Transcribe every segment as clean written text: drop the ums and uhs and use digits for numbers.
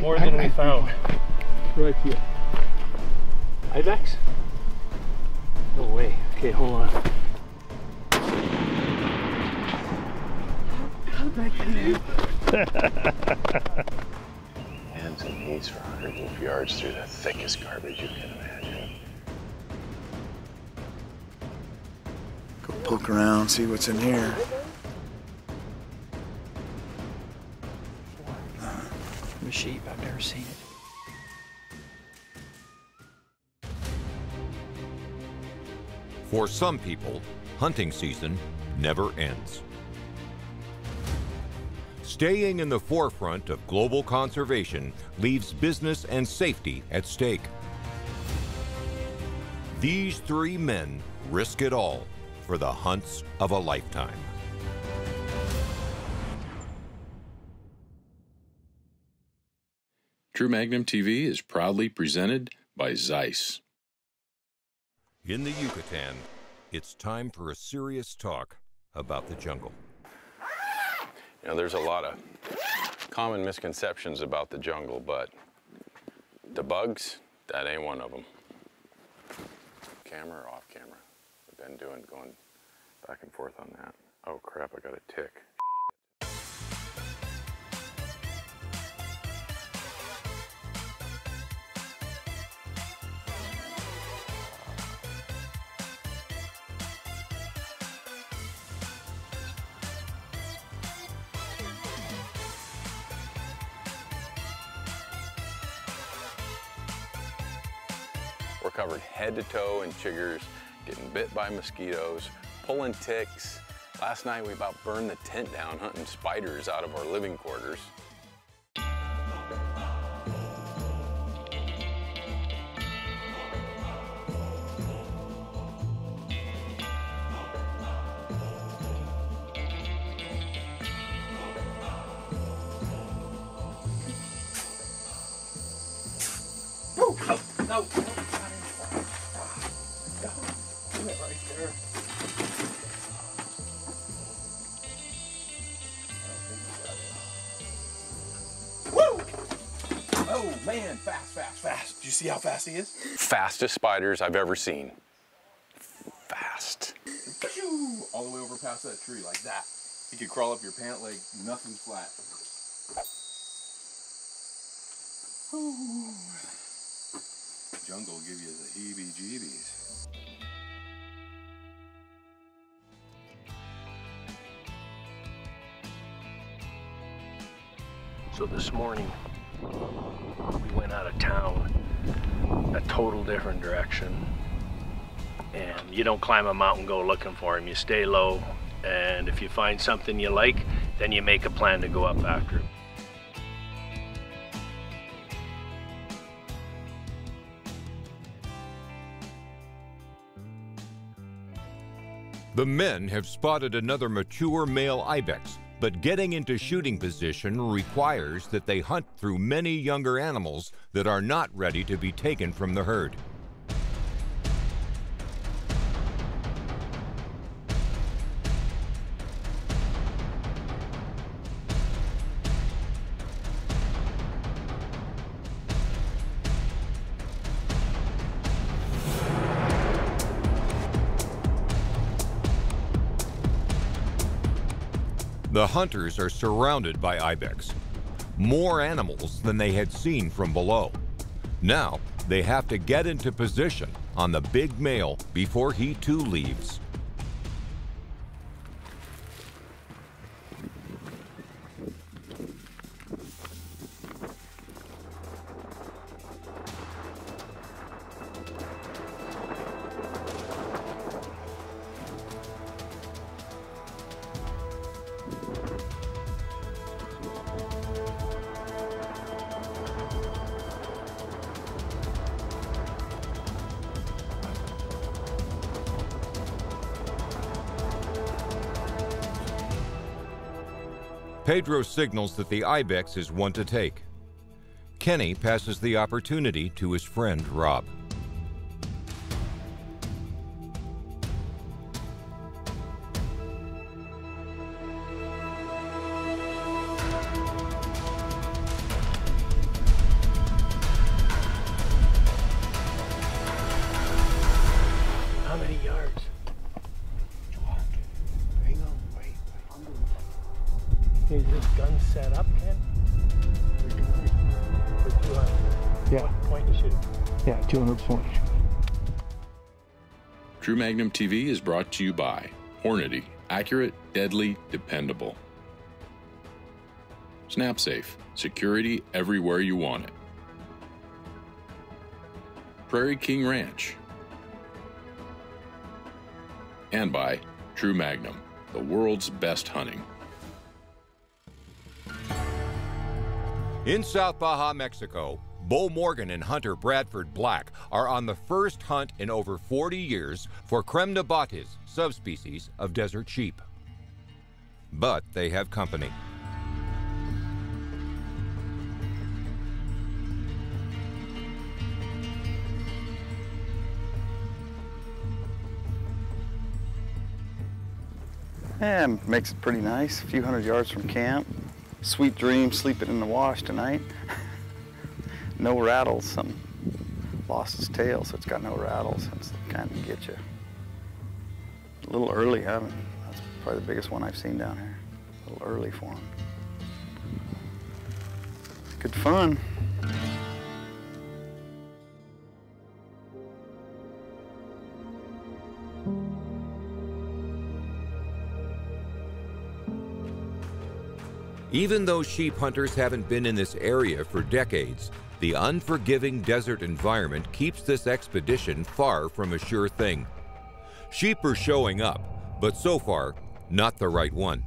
More than we found. Right here. Ibex? No way. Okay, hold on. Hands and knees for hundreds of yards through the thickest garbage you can imagine. Go poke around, see what's in here. The sheep, I've never seen it. For some people, hunting season never ends. Staying in the forefront of global conservation leaves business and safety at stake. These three men risk it all for the hunts of a lifetime. True Magnum TV is proudly presented by Zeiss. In the Yucatan, it's time for a serious talk about the jungle. You know, there's a lot of common misconceptions about the jungle, but the bugs, that ain't one of them. Camera or off camera? We've been going back and forth on that. Oh crap, I got a tick. We're covered head to toe in chiggers, getting bit by mosquitoes, pulling ticks. Last night we about burned the tent down hunting spiders out of our living quarters. No. Oh man, fast. Do you see how fast he is? Fastest spiders I've ever seen. Fast. All the way over past that tree like that. He could crawl up your pant leg, nothing flat. Ooh. Jungle will give you the heebie-jeebies. So this morning, we went out of town, a total different direction. And you don't climb a mountain, go looking for them. You stay low, and if you find something you like, then you make a plan to go up after it. The men have spotted another mature male ibex, but getting into shooting position requires that they hunt through many younger animals that are not ready to be taken from the herd. The hunters are surrounded by ibex, more animals than they had seen from below. Now, they have to get into position on the big male before he too leaves. Pedro signals that the ibex is one to take. Kenny passes the opportunity to his friend Rob. set up, Ken? For 200. Yeah. What point you shoot? Yeah, 200 points. True Magnum TV is brought to you by Hornady. Accurate, deadly, dependable. SnapSafe. Security everywhere you want it. Prairie King Ranch. And by True Magnum, the world's best hunting. In South Baja, Mexico, Bo Morgan and hunter Bradford Black are on the first hunt in over 40 years for Creme de Bates, subspecies of desert sheep. But they have company. Yeah, makes it pretty nice. A few hundred yards from camp. Sweet dream, sleeping in the wash tonight. No rattles. Some lost its tail, so it's got no rattles. That's the kind that get you. A little early, haven't? That's probably the biggest one I've seen down here. A little early for him. Good fun. Even though sheep hunters haven't been in this area for decades, the unforgiving desert environment keeps this expedition far from a sure thing. Sheep are showing up, but so far, not the right one.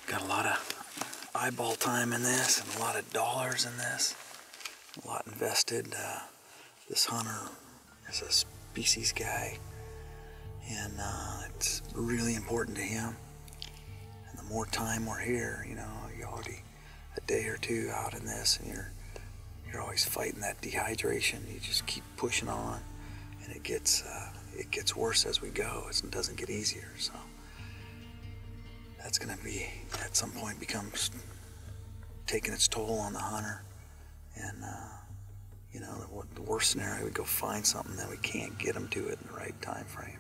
Got a lot of eyeball time in this and a lot of dollars in this. A lot invested. This hunter is a species guy, and it's really important to him. And the more time we're here, you know, you're already a day or two out in this, and you're always fighting that dehydration. You just keep pushing on, and it gets worse as we go. It doesn't get easier. So that's going to be, at some point, becomes taking its toll on the hunter. And, you know, the worst scenario, we go find something that we can't get them to it in the right time frame.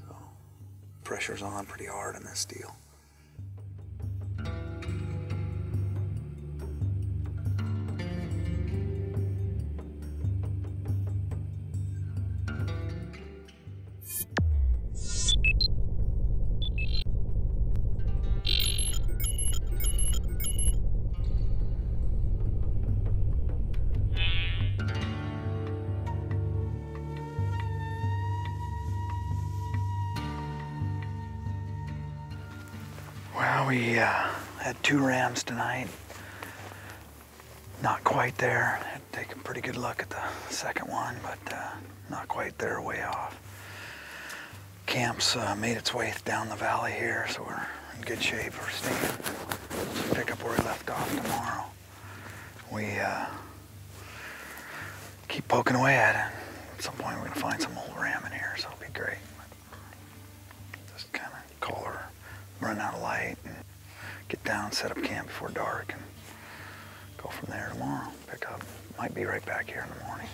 So pressure's on pretty hard in this deal. Well, we had 2 rams tonight. Not quite there. Had to take a pretty good look at the second one, but not quite there, way off. Camp's made its way down the valley here, so we're in good shape for staying. Pick up where we left off tomorrow. We keep poking away at it. At some point, we're gonna find some old ram in here, so it'll be great. Just kind of call her, run out of light, and get down, set up camp before dark, and go from there tomorrow. Pick up. Might be right back here in the morning.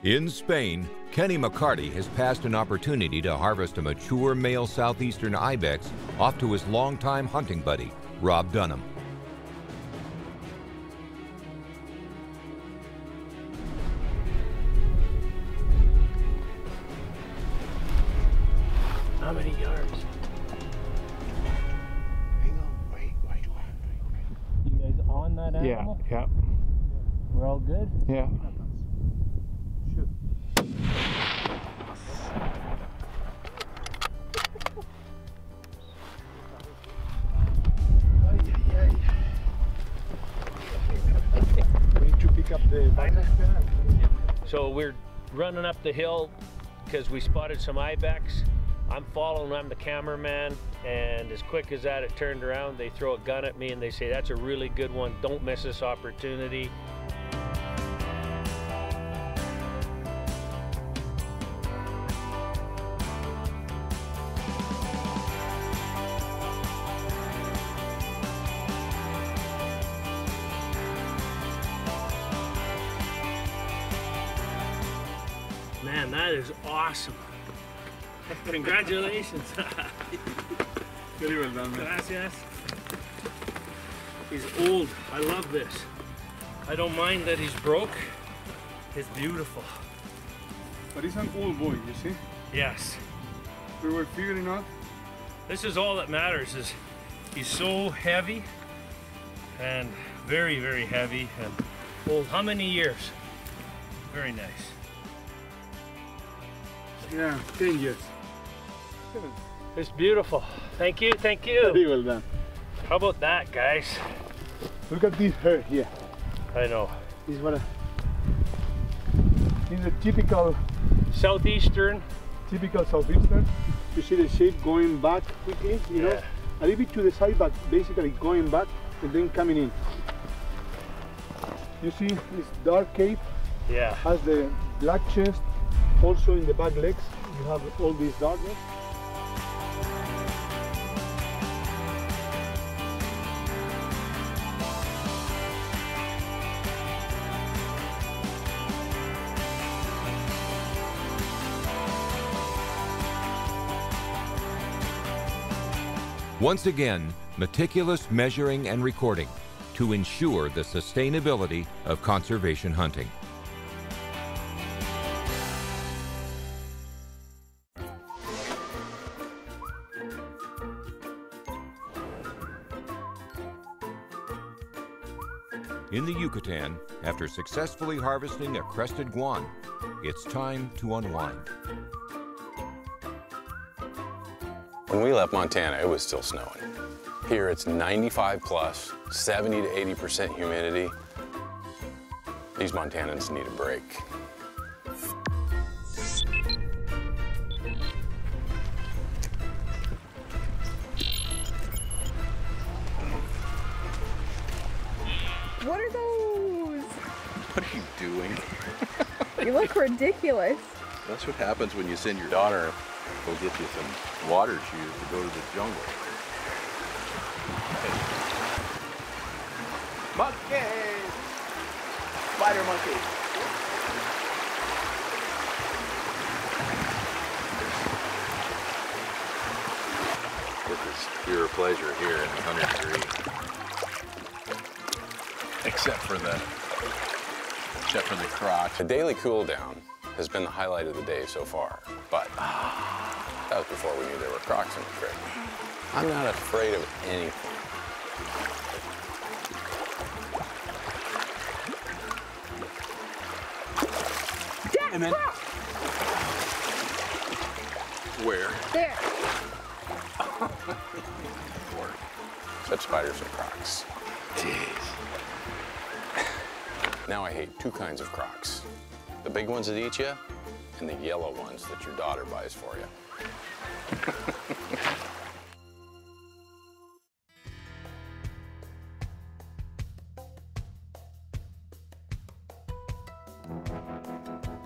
In Spain, Kenny McCarty has passed an opportunity to harvest a mature male southeastern ibex off to his longtime hunting buddy, Rob Dunham. How many yards? Hang on, wait. You guys on that animal? Yeah. We're all good? Yeah. We need to pick up the Magnum. So we're running up the hill because we spotted some ibex. I'm following, I'm the cameraman, and as quick as that, it turned around, they throw a gun at me and they say, that's a really good one, don't miss this opportunity. man, that is awesome. Congratulations. Very well done, man. Gracias. He's old. I love this. I don't mind that he's broke. It's beautiful. But he's an old boy, you see? Yes. We were figuring out. This is all that matters, is he's so heavy and very, very heavy and old. How many years? Very nice. Yeah, 10 years. It's beautiful. Thank you, thank you. Very well done. How about that, guys? Look at this hair here. I know. This is a typical Southeastern. southeastern. You see the shape going back quickly, you know, a little bit to the side, but basically going back and then coming in. You see this dark cape has the black chest, also in the back legs you have all this darkness. Once again, meticulous measuring and recording to ensure the sustainability of conservation hunting. In the Yucatan, after successfully harvesting a crested guan, it's time to unwind. When we left Montana, it was still snowing. Here it's 95 plus, 70 to 80% humidity. These Montanans need a break. What are those? What are you doing? You look ridiculous. That's what happens when you send your daughter go get you some water shoes to go to the jungle. Monkeys! Spider monkey! This is pure pleasure here in 100 degrees. Except for the Crocs. The daily cool down has been the highlight of the day so far, but that was before we knew there were Crocs in the creek. I'm not afraid of anything. Dad, then, Croc! where? There. Such spiders and Crocs. Jeez. Now I hate two kinds of Crocs. The big ones that eat you, and the yellow ones that your daughter buys for you.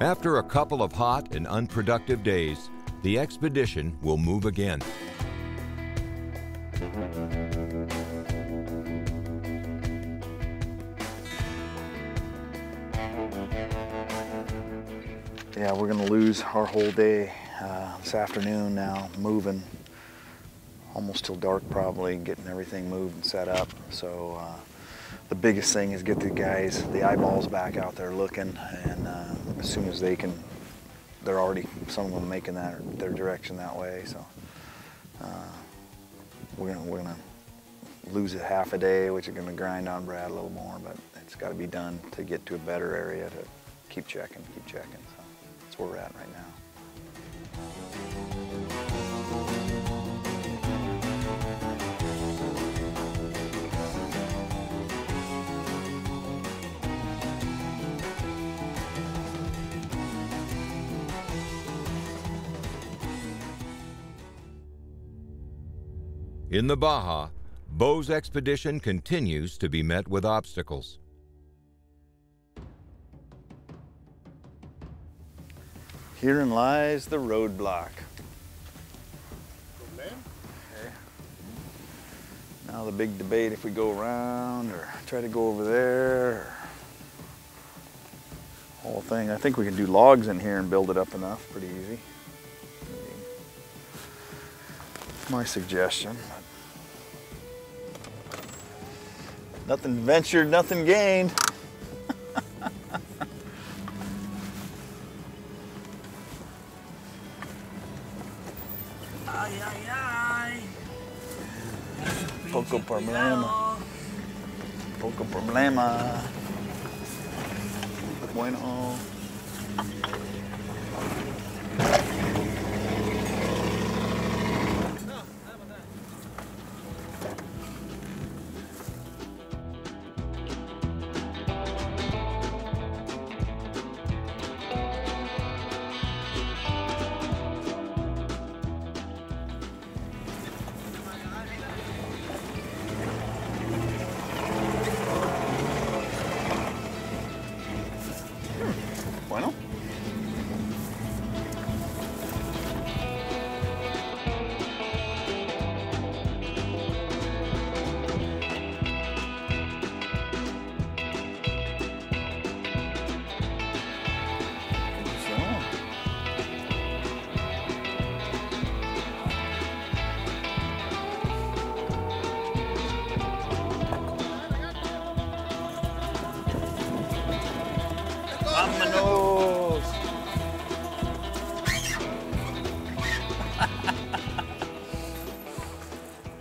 After a couple of hot and unproductive days, the expedition will move again. Yeah, we're gonna lose our whole day this afternoon now, moving almost till dark probably, getting everything moved and set up. So the biggest thing is get the guys, the eyeballs back out there looking, and as soon as they can, they're already, some of them making their direction that way. So we're gonna lose a half a day, which is gonna grind on Brad a little more, but it's gotta be done to get to a better area to keep checking. So that's where we're at right now. In the Baja, Bo's expedition continues to be met with obstacles. Herein lies the roadblock. Now the big debate if we go around or try to go over there. whole thing. I think we can do logs in here and build it up enough, pretty easy. My suggestion. Nothing ventured, nothing gained. Ay, ay, ay. Poco problema. Poco problema. Bueno. Bueno. Vámonos.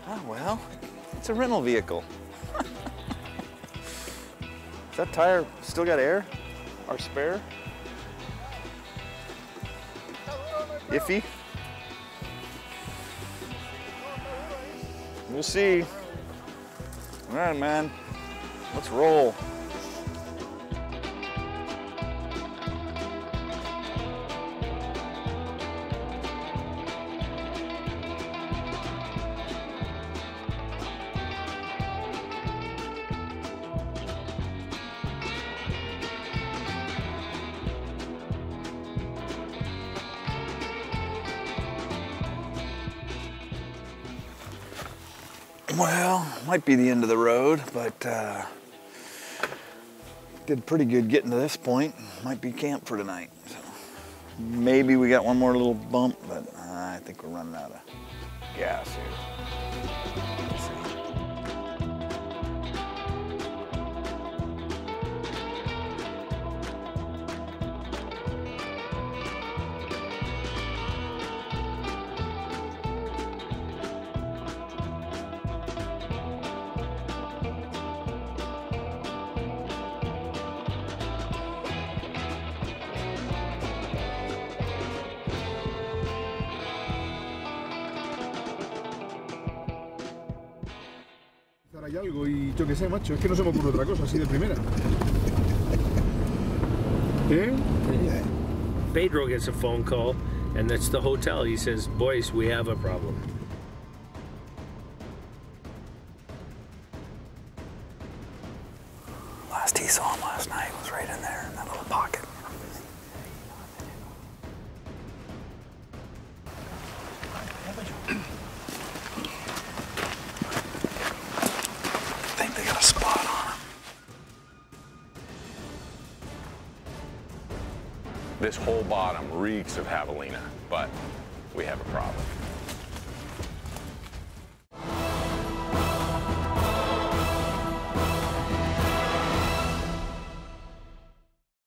Ah, well, it's a rental vehicle. Is that tire still got air? Our spare? Iffy? We'll see. All right, man. Let's roll. Well, might be the end of the road, but did pretty good getting to this point. Might be camp for tonight. So maybe we got one more little bump, but I think we're running out of gas here. Let's see. Hay algo y yo qué sé, macho, es que no se me ocurre otra cosa así de primera. ¿Eh? Pedro gets a phone call, and it's the hotel. He says, boys, we have a problem. Last he saw him last night was right in there in that little pocket. I think they got a spot on him. This whole bottom reeks of javelina, but we have a problem.